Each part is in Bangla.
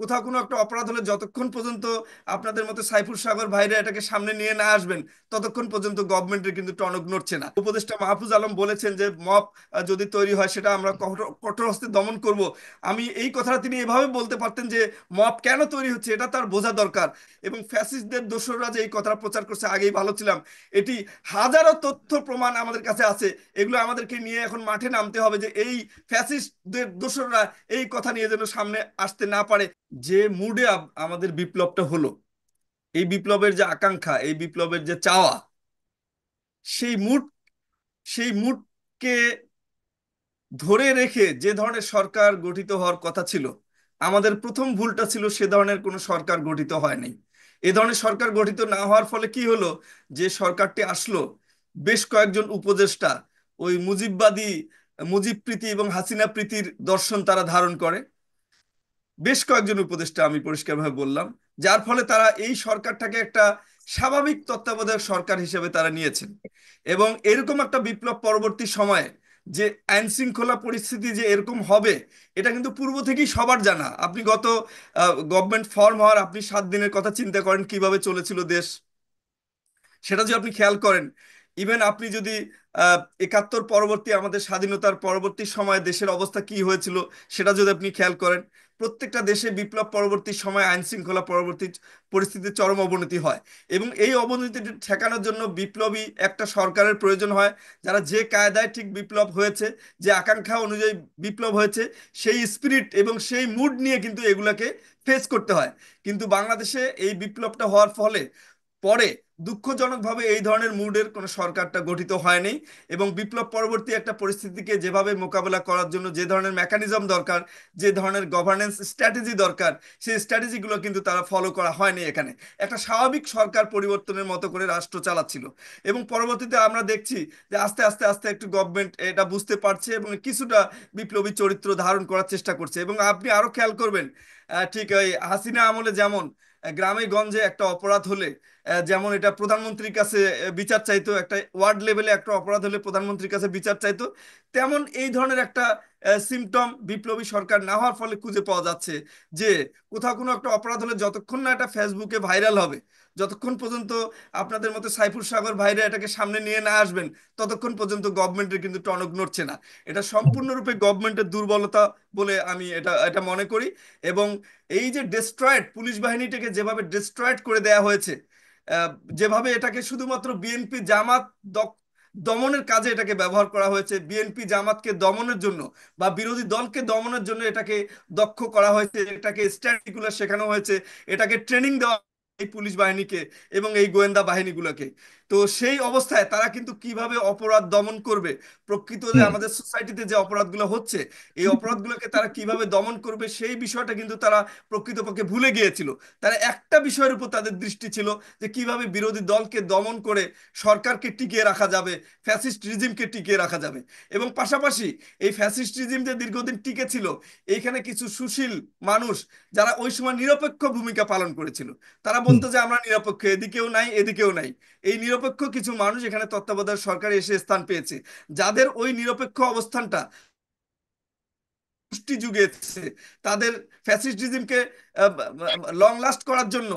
কোথাও কোনো একটা অপরাধ হলে যতক্ষণ পর্যন্ত আপনাদের মতো সাইফুর সাগর ভাইরা এটাকে সামনে নিয়ে না আসবেন, ততক্ষণ পর্যন্ত গভর্নমেন্টের কিন্তু টনক নড়ছে না। উপদেষ্টা মাহফুজ আলম বলেছেন যে মব যদি তৈরি হয় সেটা আমরা কঠোর কঠোর হস্তে দমন করব। আমি এই কথাটা তিনি এভাবে বলতে পারতেন যে মব কেন তৈরি হচ্ছে এটা তার বোঝা দরকার। এবং ফ্যাসিস্টদের দোসররা যে এই কথাটা প্রচার করছে, আগেই ভালো ছিলাম, এটি হাজারো তথ্য প্রমাণ আমাদের কাছে আছে। এগুলো আমাদেরকে নিয়ে এখন মাঠে নামতে হবে যে এই ফ্যাসিস্টদের দোসররা এই কথা নিয়ে যেন সামনে আসতে না পারে। যে মুডে আমাদের বিপ্লবটা হলো, এই বিপ্লবের যে আকাঙ্ক্ষা, এই বিপ্লবের যে চাওয়া, সেই মুড সেই মুডকে ধরে রেখে যে ধরনের সরকার গঠিত হওয়ার কথা ছিল, আমাদের প্রথম ভুলটা ছিল সে ধরনের কোনো সরকার গঠিত হয়নি। এ ধরনের সরকার গঠিত না হওয়ার ফলে কি হলো, যে সরকারটি আসলো, বেশ কয়েকজন উপদেষ্টা ওই মুজিববাদী, মুজিব প্রীতি এবং হাসিনা প্রীতির দর্শন তারা ধারণ করে। বেশ কয়েকজন উপদেষ্টা, আমি পরিষ্কারভাবে বললাম, যার ফলে তারা এই সরকারটাকে একটা স্বাভাবিক তত্ত্বাবধায়ক সরকার হিসেবে তারা নিয়েছেন। এবং এরকম একটা বিপ্লব পরবর্তী সময়ে যে আইন শৃঙ্খলা পরিস্থিতি যে এরকম হবে, এটা কিন্তু পূর্ব থেকেই সবার জানা। আপনি গত গভর্নমেন্ট ফর্ম হওয়ার আপনি 7 দিনের কথা চিন্তা করেন কিভাবে চলেছিল দেশ, সেটা যদি আপনি খেয়াল করেন। ইভেন আপনি যদি 71 পরবর্তী, আমাদের স্বাধীনতার পরবর্তী সময়ে দেশের অবস্থা কি হয়েছিল সেটা যদি আপনি খেয়াল করেন, প্রত্যেকটা দেশে বিপ্লব পরবর্তী সময় আইন শৃঙ্খলা পরবর্তী পরিস্থিতির চরম অবনতি হয়। এবং এই অবনতিটি ঠেকানোর জন্য বিপ্লবী একটা সরকারের প্রয়োজন হয়, যারা যে কায়দায় ঠিক বিপ্লব হয়েছে, যে আকাঙ্ক্ষা অনুযায়ী বিপ্লব হয়েছে, সেই স্পিরিট এবং সেই মুড নিয়ে কিন্তু এগুলাকে ফেস করতে হয়। কিন্তু বাংলাদেশে এই বিপ্লবটা হওয়ার ফলে পরে দুঃখজনকভাবে এই ধরনের মুডের কোনো সরকারটা গঠিত হয়নি। এবং বিপ্লব পরবর্তী একটা পরিস্থিতিকে যেভাবে মোকাবেলা করার জন্য যে ধরনের মেকানিজম দরকার, যে ধরনের গভর্নেন্স স্ট্র্যাটেজি দরকার, সেই স্ট্র্যাটেজিগুলো কিন্তু তারা ফলো করা হয়নি। এখানে একটা স্বাভাবিক সরকার পরিবর্তনের মতো করে রাষ্ট্র চালাচ্ছিল। এবং পরবর্তীতে আমরা দেখছি যে আস্তে আস্তে আস্তে একটু গভর্নমেন্ট এটা বুঝতে পারছে এবং কিছুটা বিপ্লবী চরিত্র ধারণ করার চেষ্টা করছে। এবং আপনি আরো খেয়াল করবেন, ঠিক ওই হাসিনা আমলে যেমন গ্রামে গঞ্জে একটা অপরাধ হলে যেমন এটা প্রধানমন্ত্রীর কাছে বিচার চাইতো, একটা ওয়ার্ড লেভেলে একটা অপরাধ হলে প্রধানমন্ত্রীর কাছে বিচার চাইতো, তেমন এই ধরনের একটা সিমটম বিপ্লবী সরকার না হওয়ার ফলে খুঁজে পাওয়া যাচ্ছে। যে কোথাও কোনো একটা অপরাধ হলে যতক্ষণ না এটা ফেসবুকে ভাইরাল হবে, যতক্ষণ পর্যন্ত আপনাদের মতো সাইফুর সাগর ভাইরা এটাকে সামনে নিয়ে না আসবেন, ততক্ষণ পর্যন্ত গভর্নমেন্টের কিন্তু টনক নড়ছে না। এটা সম্পূর্ণরূপে গভর্নমেন্টের দুর্বলতা বলে আমি এটা এটা মনে করি। এবং এই যে ডিস্ট্রয়েড পুলিশ বাহিনীটাকে যেভাবে ডিস্ট্রয়েড করে দেয়া হয়েছে, আহ, যেভাবে এটাকে শুধুমাত্র বিএনপি জামাত দমনের কাজে এটাকে ব্যবহার করা হয়েছে, বিএনপি জামাতকে দমনের জন্য বা বিরোধী দলকে দমনের জন্য এটাকে দক্ষ করা হয়েছে, এটাকে স্ট্র্যাটেজিগুলো শেখানো হয়েছে, এটাকে ট্রেনিং দেওয়া এই পুলিশ বাহিনীকে এবং এই গোয়েন্দা বাহিনীগুলোকে। তো সেই অবস্থায় তারা কিন্তু কিভাবে অপরাধ দমন করবে, প্রকৃত যে হুম। আমাদের সোসাইটিতে যে অপরাধগুলো হচ্ছে, এই অপরাধগুলোকে তারা কিভাবে দমন করবে সেই বিষয়টা কিন্তু তারা প্রকৃতপক্ষে ভুলে গিয়েছিল। তারা একটা বিষয়ের উপর তাদের দৃষ্টি ছিল, যে কিভাবে বিরোধী দলকে দমন করে সরকারকে টিকিয়ে রাখা যাবে, ফ্যাসিস্ট রিজিমকে টিকিয়ে রাখা যাবে। এবং পাশাপাশি এই ফ্যাসিস্ট রিজিম যে দীর্ঘদিন টিকে ছিল, এইখানে কিছু সুশীল মানুষ যারা ওই সময় নিরপেক্ষ ভূমিকা পালন করেছিল, তারা হুম। বলতো যে আমরা নিরপেক্ষ, এদিকেও নাই এদিকেও নাই। এই নিরপেক্ষ কিছু মানুষ এখানে তত্ত্বাবধায়ক সরকারে এসে স্থান পেয়েছে, যাদের ওই নিরপেক্ষ অবস্থানটা পুষ্টি জুগিয়েছে, তাদের ফ্যাসিস্টিজমকে লং লাস্ট করার জন্য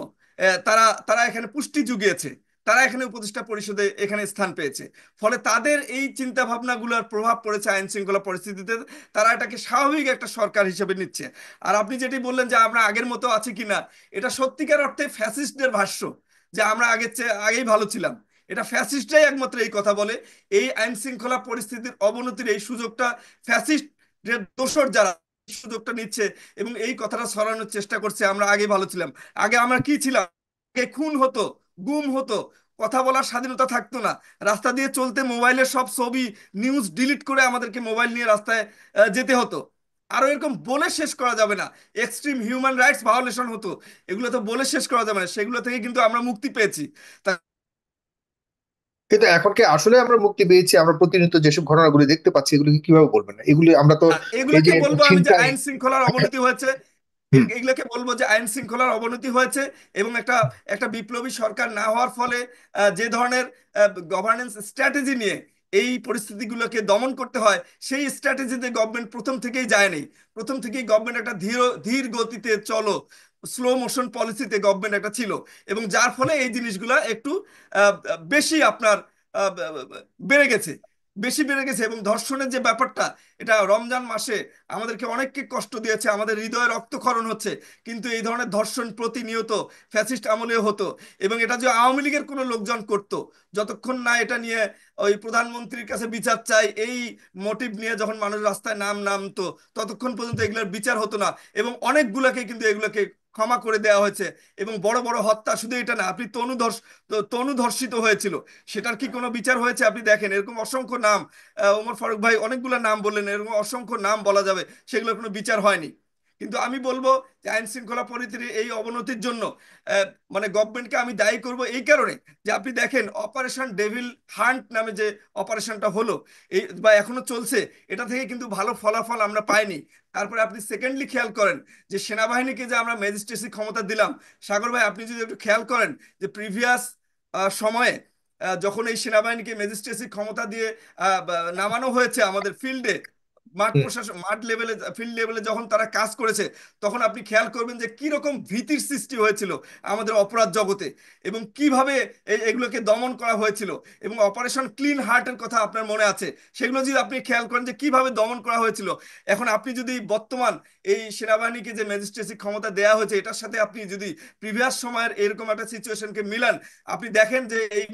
তারা তারা এখানে পুষ্টি জুগিয়েছে। তারা এখানে উপদেষ্টা পরিষদে এখানে স্থান পেয়েছে। ফলে তাদের এই চিন্তা ভাবনাগুলোর প্রভাব পড়েছে আইন শৃঙ্খলা পরিস্থিতিতে। তারা এটাকে স্বাভাবিক একটা সরকার হিসেবে নিচ্ছে। আর আপনি যেটি বললেন যে আমরা আগের মতো আছি কিনা, এটা সত্যিকার অর্থে ফ্যাসিস্টদের ভাষ্য, যে আমরা আগের চেয়ে আগেই ভালো ছিলাম। এটা ফ্যাসিস্টরাই একমাত্র এই কথা বলে। এই আইন শৃঙ্খলা পরিস্থিতির অবনতির এই সুযোগটা ফ্যাসিস্ট যে দোসর যারা সুযোগটা নিচ্ছে এবং এই কথাটা ছড়ানোর চেষ্টা করছে আমরা আগে ভালো ছিলাম। আগে আমরা কি ছিলাম? আগে খুন হতো, গুম হতো, কথা বলার স্বাধীনতা থাকতো না, রাস্তা দিয়ে চলতে মোবাইলের সব ছবি নিউজ ডিলিট করে আমাদেরকে মোবাইল নিয়ে রাস্তায় যেতে হতো। আরো এরকম বলে শেষ করা যাবে না। এক্সট্রিম হিউম্যান রাইটস ভায়োলেশন হতো, এগুলো তো বলে শেষ করা যাবে না। সেগুলো থেকে কিন্তু আমরা মুক্তি পেয়েছি। তা কিন্তু এখন কি আসলে আমরা মুক্তি পেয়েছি? আমরা প্রতিনিয়ত যেসব ঘটনাগুলি দেখতে পাচ্ছি এগুলিকে কিভাবে বলবেন? এগুলি আমরা তো এই যে এগুলোকে বলবো আমি যে ছিনতাই। আইন শৃঙ্খলার অবনতি হয়েছে। হুম। এগুলোকে বলবো যে আইন শৃঙ্খলার অবনতি হয়েছে। এবং একটা একটা বিপ্লবী সরকার না হওয়ার ফলে যে ধরনের গভর্নেন্স স্ট্র্যাটেজি নিয়ে এই পরিস্থিতিগুলোকে দমন করতে হয়, সেই স্ট্র্যাটেজিতে গভর্নমেন্ট প্রথম থেকেই যায়নি। প্রথম থেকেই গভর্নমেন্ট একটা ধীর ধীর গতিতে চলো, স্লো মোশন পলিসিতে গভর্নমেন্ট একটা ছিল, এবং যার ফলে এই জিনিসগুলা একটু বেশি আপনার আহ, বেড়ে গেছে, বেশি বেড়ে গেছে। এবং ধর্ষণের যে ব্যাপারটা, এটা রমজান মাসে আমাদেরকে অনেককে কষ্ট দিয়েছে, আমাদের হৃদয়ে রক্তক্ষরণ হচ্ছে। কিন্তু এই ধরনের ধর্ষণ প্রতিনিয়ত ফ্যাসিস্ট আমলেও হতো, এবং এটা যে আওয়ামী লীগের কোনো লোকজন করতো, যতক্ষণ না এটা নিয়ে ওই প্রধানমন্ত্রীর কাছে বিচার চাই এই মোটিভ নিয়ে যখন মানুষ রাস্তায় নামতো, ততক্ষণ পর্যন্ত এগুলোর বিচার হতো না। এবং অনেকগুলাকে কিন্তু এগুলোকে ক্ষমা করে দেওয়া হয়েছে। এবং বড় বড় হত্যা, শুধু এটা না, আপনি তনু ধর্ষিত হয়েছিল, সেটার কি কোনো বিচার হয়েছে? আপনি দেখেন, এরকম অসংখ্য নাম, ওমর ফারুক ভাই অনেকগুলো নাম বললেন, এরকম অসংখ্য নাম বলা যাবে, সেগুলোর কোনো বিচার হয়নি। কিন্তু আমি বলবো যে আইন শৃঙ্খলা পরিস্থিতির এই অবনতির জন্য আহ, মানে গভর্নমেন্টকে আমি দায়ী করব এই কারণে, যে আপনি দেখেন অপারেশন ডেভিল হান্ট নামে যে অপারেশনটা হলো, এই বা এখনো চলছে, এটা থেকে কিন্তু ভালো ফলাফল আমরা পাইনি। তারপরে আপনি সেকেন্ডলি খেয়াল করেন যে সেনাবাহিনীকে যে আমরা ম্যাজিস্ট্রেসি ক্ষমতা দিলাম, সাগর ভাই আপনি যদি একটু খেয়াল করেন যে প্রিভিয়াস সময়ে যখন এই সেনাবাহিনীকে ম্যাজিস্ট্রেসি ক্ষমতা দিয়ে নামানো হয়েছে আমাদের ফিল্ডে, মাঠ হুম, প্রশাসন, মাঠ লেভেলে, ফিল্ড লেভেলে যখন তারা কাজ করেছে, তখন আপনি খেয়াল করবেন যে কি রকম ভীতির সৃষ্টি হয়েছিল আমাদের অপরাধ জগতে, এবং কিভাবে এগুলোকে দমন করা হয়েছিল। এবং অপারেশন ক্লিন হার্টের কথা আপনার মনে আছে, সেগুলো যদি আপনি খেয়াল করেন যে কিভাবে দমন করা হয়েছিল। এখন আপনি যদি বর্তমান এই সেনাবাহিনীকে যে ম্যাজিস্ট্রেসি ক্ষমতা দেওয়া হয়েছে, এটার সাথে আপনি যদি প্রিভিয়াস সময়ের এরকম একটা সিচুয়েশনকে মিলান, আপনি দেখেন যে এই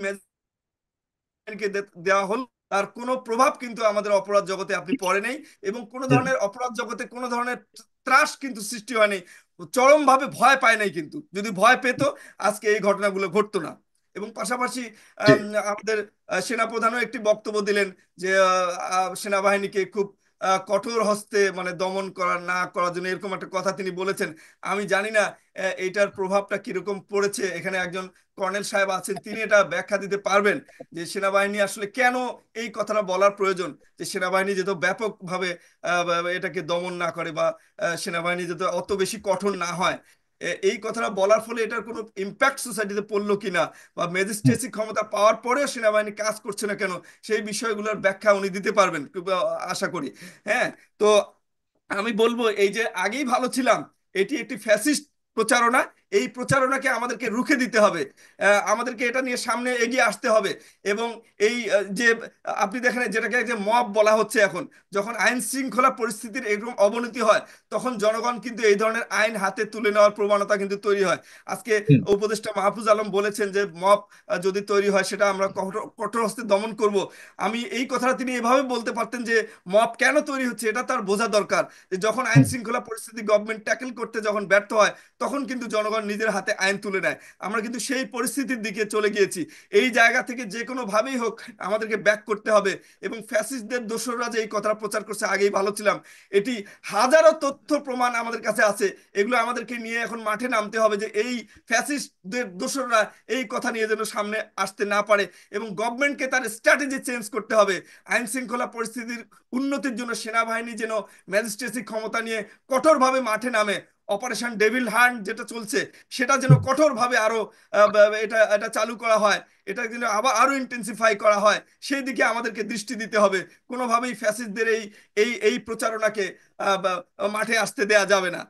কে দেওয়া হল, তার কোনো প্রভাব কিন্তু আমাদের অপরাধ জগতে আপনি পড়ে নেই। এবং কোনো হুম, ধরনের অপরাধ জগতে কোনো ধরনের ত্রাস কিন্তু সৃষ্টি হয়নি, চরম ভাবে ভয় পায় নাই। কিন্তু যদি ভয় পেত, আজকে এই ঘটনাগুলো ঘটতো না। এবং পাশাপাশি জি, আমাদের সেনাপ্রধানও একটি বক্তব্য দিলেন যে সেনাবাহিনীকে খুব কঠোর হস্তে মানে দমন করা না করার জন্য, এরকম একটা কথা তিনি বলেছেন। আমি জানি না এইটার প্রভাবটা কিরকম পড়েছে। এখানে একজন কর্নেল সাহেব আছেন, তিনি এটা ব্যাখ্যা দিতে পারবেন যে সেনাবাহিনী আসলে কেন এই কথাটা বলার প্রয়োজন, যে সেনাবাহিনী যেহেতু ব্যাপকভাবে এটাকে দমন না করে, বা সেনাবাহিনী যেহেতু অত বেশি কঠোর না হয়, এই কথাটা বলার ফলে এটার কোনো ইম্প্যাক্ট সোসাইটিতে পড়লো কিনা, বা হুম, ম্যাজিস্ট্রেসি ক্ষমতা পাওয়ার পরেও সেনাবাহিনী কাজ করছে না কেন, সেই বিষয়গুলোর ব্যাখ্যা উনি দিতে পারবেন খুব আশা করি। হ্যাঁ। তো আমি বলবো এই যে আগেই ভালো ছিলাম, এটি একটি ফ্যাসিস্ট প্রচারণা। এই প্রচারণাকে আমাদেরকে রুখে দিতে হবে, আমাদেরকে এটা নিয়ে সামনে এগিয়ে আসতে হবে। এবং এই যে আপনি দেখেন যেটাকে যে মব বলা হচ্ছে এখন, যখন আইন শৃঙ্খলা পরিস্থিতির এরকম অবনতি হয়, তখন জনগণ কিন্তু এই ধরনের আইন হাতে তুলে নেওয়ার প্রবণতা কিন্তু তৈরি হয়। আজকে হুম, উপদেষ্টা মাহফুজ আলম বলেছেন যে মব যদি তৈরি হয়, সেটা আমরা কঠোর কঠোর হস্তে দমন করব। আমি এই কথাটা তিনি এভাবে বলতে পারতেন যে মব কেন তৈরি হচ্ছে এটা তার বোঝা দরকার, যে যখন আইন হুম, শৃঙ্খলা পরিস্থিতি গভর্নমেন্ট ট্যাকেল করতে যখন ব্যর্থ হয়, তখন কিন্তু জনগণ নিজের হাতে আইন তুলে নেয়। আমরা কিন্তু সেই পরিস্থিতির দিকে চলে গিয়েছি। এই জায়গা থেকে যে কোনো ভাবেই হোক আমাদেরকে ব্যাক করতে হবে। এবং ফ্যাসিস্টদের দোসররা যে এই কথাটা প্রচার করছে আগেই ভালো ছিলাম, এটি হাজারো তথ্য প্রমাণ আমাদের কাছে আছে। এগুলো আমাদেরকে নিয়ে এখন মাঠে নামতে হবে, যে এই ফ্যাসিস্টদের দোসররা এই কথা নিয়ে যেন সামনে আসতে না পারে, এবং গভর্নমেন্টকে তার স্ট্র্যাটেজি চেঞ্জ করতে হবে। আইন শৃঙ্খলা পরিস্থিতির উন্নতির জন্য সেনাবাহিনী যেন ম্যাজিস্ট্রেসি ক্ষমতা নিয়ে কঠোরভাবে মাঠে নামে, অপারেশন ডেভিল হান্ট যেটা চলছে, সেটা যেন হুম। কঠোরভাবে আরো এটা এটা চালু করা হয়, এটা যেন আবার আরো ইন্টেন্সিফাই করা হয়, সেই দিকে আমাদেরকে দৃষ্টি দিতে হবে। কোনোভাবেই ফ্যাসিস্টদের এই এই এই প্রচারণাকে মাঠে আসতে দেয়া যাবে না।